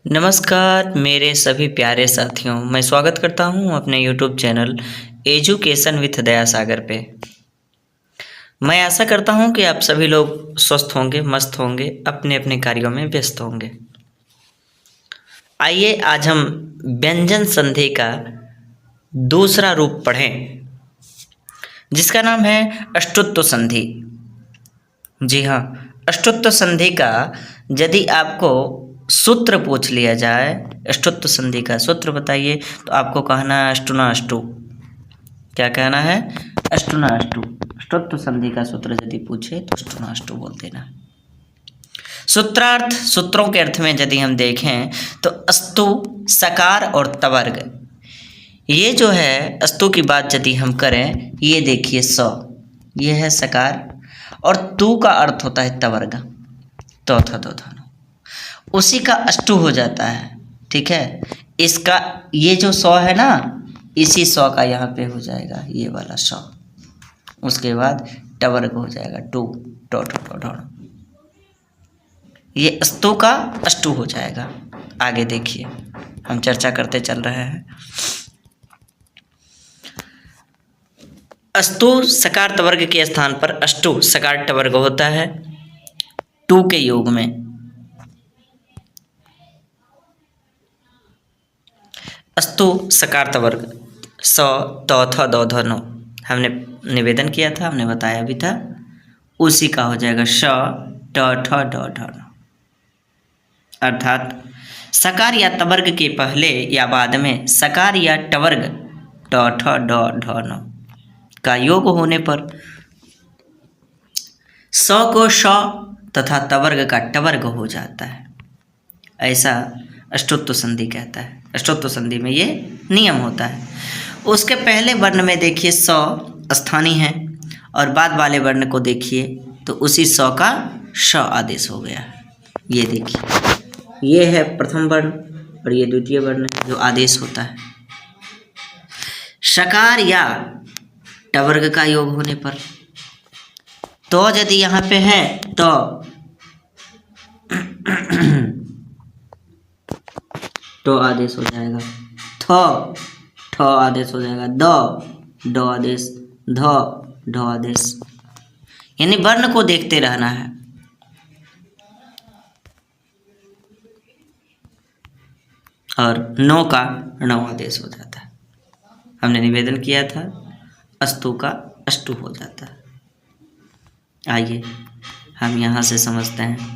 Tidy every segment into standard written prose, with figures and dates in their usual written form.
नमस्कार मेरे सभी प्यारे साथियों, मैं स्वागत करता हूं अपने YouTube चैनल एजुकेशन विथ दया सागर पे। मैं आशा करता हूं कि आप सभी लोग स्वस्थ होंगे, मस्त होंगे, अपने अपने कार्यों में व्यस्त होंगे। आइए आज हम व्यंजन संधि का दूसरा रूप पढ़ें, जिसका नाम है अष्टुत्व संधि। जी हाँ, अष्टुत्व संधि का यदि आपको सूत्र पूछ लिया जाए, अष्टुत्व संधि का सूत्र बताइए, तो आपको कहना है अष्टुना अष्टु। क्या कहना है? अष्टुना अष्टु। अष्टुत्व संधि का सूत्र यदि पूछे तो अष्टुना अष्टु बोल देना। सूत्रार्थ, सूत्रों के अर्थ में यदि हम देखें तो अस्तु, सकार और तवर्ग, ये जो है अस्तु की बात यदि हम करें, ये देखिए ये है सकार और तू का अर्थ होता है तवर्ग, चौथा दोधा, उसी का अष्टु हो जाता है। ठीक है, इसका ये जो 100 है ना, इसी 100 का यहाँ पे हो जाएगा ये वाला 100। उसके बाद टवर्ग हो जाएगा टू, ये अस्तु का अष्टु हो जाएगा। आगे देखिए, हम चर्चा करते चल रहे हैं। अस्तु सकार तवर्ग के स्थान पर अष्टु सकार टवर्ग होता है टू के योग में। अस्तु सकार तवर्ग 100 तौथा दौधा नो, हमने निवेदन किया था, हमने बताया भी था, उसी का हो जाएगा श ट ठ ड ढ न। अर्थात सकार या तवर्ग के पहले या बाद में सकार या टवर्ग ट ठ ड ढ न का योग होने पर 100 को श तथा तवर्ग का टवर्ग हो जाता है। ऐसा अष्टुत्व संधि कहता है। अष्टुत्व संधि में ये नियम होता है। उसके पहले वर्ण में देखिए 100 स्थानीय है और बाद वाले वर्ण को देखिए तो उसी 100 का श आदेश हो गया है। ये देखिए, ये है प्रथम वर्ण और ये द्वितीय वर्ण जो आदेश होता है। शकार या टवर्ग का योग होने पर तो यदि यहाँ पे है तो आदेश हो जाएगा ठ आदेश हो जाएगा ड आदेश ढ आदेश, यानी वर्ण को देखते रहना है। और नो का णौ आदेश हो जाता है। हमने निवेदन किया था अस्तु का अष्टु हो जाता है। आइए हम यहाँ से समझते हैं।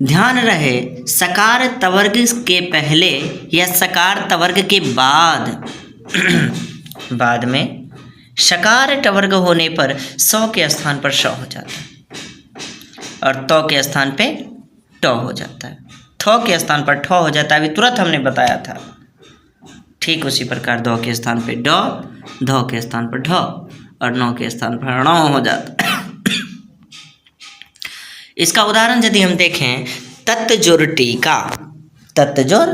ध्यान रहे, सकार तवर्ग के पहले या सकार तवर्ग के बाद बाद में शकार टवर्ग होने पर 100 के स्थान पर श हो जाता है और तो के स्थान पे ट हो जाता है। थ के स्थान पर ठ हो जाता है, अभी तुरंत हमने बताया था। ठीक उसी प्रकार द के स्थान पे ड, ध के स्थान पर ढ और नौ के स्थान पर ण हो जाता है। इसका उदाहरण यदि हम देखें, तत्जुर टीका, तत्जुर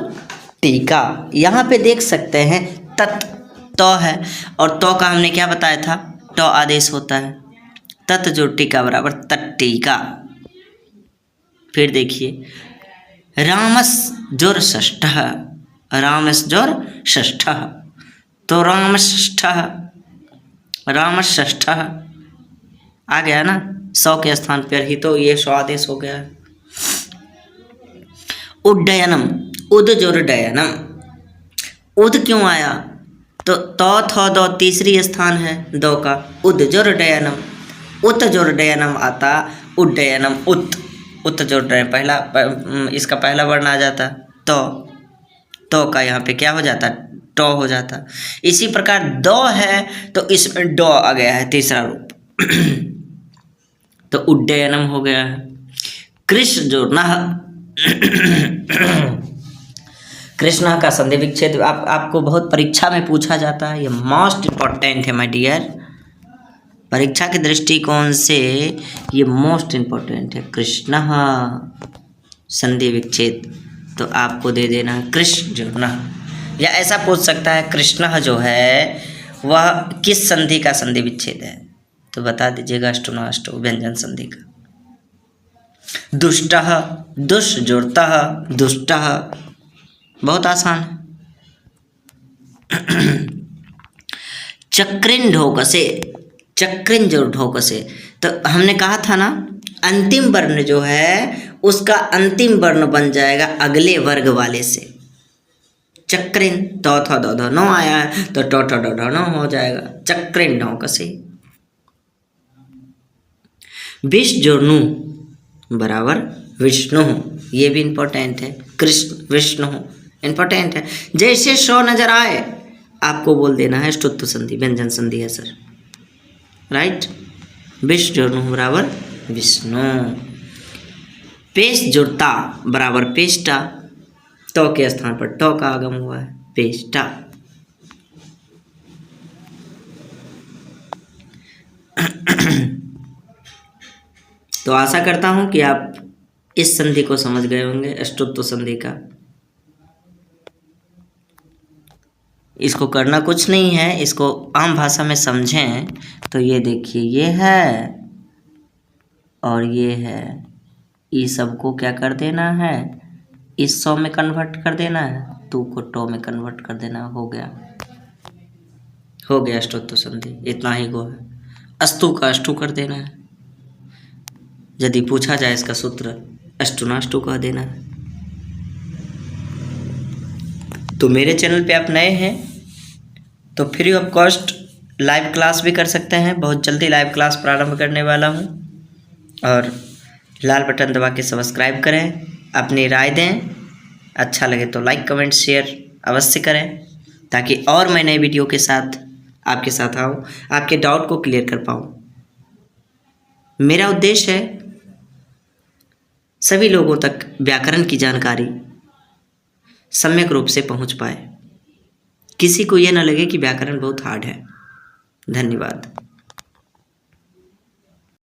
टीका, यहाँ पे देख सकते हैं तो है और तो का हमने क्या बताया था, तो आदेश होता है। तत्जुर टीका बराबर तट्टीका। फिर देखिए रामस जुर षष्ठः, रामस जुर षष्ठः, तो रामस षष्ठः आ गया ना 100 के स्थान पर ही, तो ये 100 आदेश हो गया है। उड्डयनम, उद जोर डयनम, उद क्यों आया, तो थ दो तीसरी स्थान है दो का, उद जोर डयनम, उत जोर डयनम आता, उड्डयनम उत जोर डयन पहला, इसका पहला वर्ण आ जाता तो का यहाँ पे क्या हो जाता, टो हो जाता। इसी प्रकार दो है तो इसमें डो आ गया है तीसरा रूप तो उड्डयनम हो गया है। कृष्ण जोड़ना, कृष्णा का संधि विच्छेद आपको बहुत परीक्षा में पूछा जाता है। ये मोस्ट इम्पोर्टेंट है माय डियर, परीक्षा के दृष्टिकोण से ये मोस्ट इम्पोर्टेंट है। कृष्ण संधि विच्छेद तो आपको दे देना है कृष्ण जोड़ना, या ऐसा पूछ सकता है कृष्ण जो है वह किस संधि का संधि विच्छेद है, तो बता दीजिएगा अष्टुना अष्टु व्यंजन संधि का। दुष्टः, दुष् जुड़तः, दुष्टः, बहुत आसान है। चक्रिन ढोकसे, चक्रिन जो ढोकसे, तो हमने कहा था ना अंतिम वर्ण जो है उसका अंतिम वर्ण बन जाएगा अगले वर्ग वाले से। चक्रिन तो था दो नो आया है तो टो ठो डो नो हो जाएगा चक्रिन ढोकसे। विष जोड़नु बराबर विष्णु, ये भी इंपॉर्टेंट है। कृष्ण विष्णु इंपॉर्टेंट है। जैसे शो नजर आए आपको बोल देना है अष्टुत्व संधि, व्यंजन संधि है सर, राइट। विष जोड़नु बराबर विष्णु। पेश जुड़ता बराबर पेष्टा, तो के स्थान पर टो का आगम हुआ है, पेष्टा। तो आशा करता हूं कि आप इस संधि को समझ गए होंगे, अष्टुत्व संधि का। इसको करना कुछ नहीं है, इसको आम भाषा में समझें तो ये देखिए ये है और ये है, इस सबको क्या कर देना है, इस सौ में कन्वर्ट कर देना है, तू को टो में कन्वर्ट कर देना, हो गया अष्टुत्व संधि। इतना ही गो है। अस्तु का अष्टु कर देना है, यदि पूछा जाए इसका सूत्र अष्टुनाष्टु कह देना है। तो मेरे चैनल पे आप नए हैं तो free of cost live class भी कर सकते हैं। बहुत जल्दी लाइव क्लास प्रारंभ करने वाला हूं, और लाल बटन दबा के सब्सक्राइब करें, अपनी राय दें, अच्छा लगे तो लाइक कमेंट शेयर अवश्य करें, ताकि और मैं नए वीडियो के साथ आपके साथ आऊँ, आपके डाउट को क्लियर कर पाऊँ। मेरा उद्देश्य है सभी लोगों तक व्याकरण की जानकारी सम्यक रूप से पहुंच पाए, किसी को ये ना लगे कि व्याकरण बहुत हार्ड है। धन्यवाद।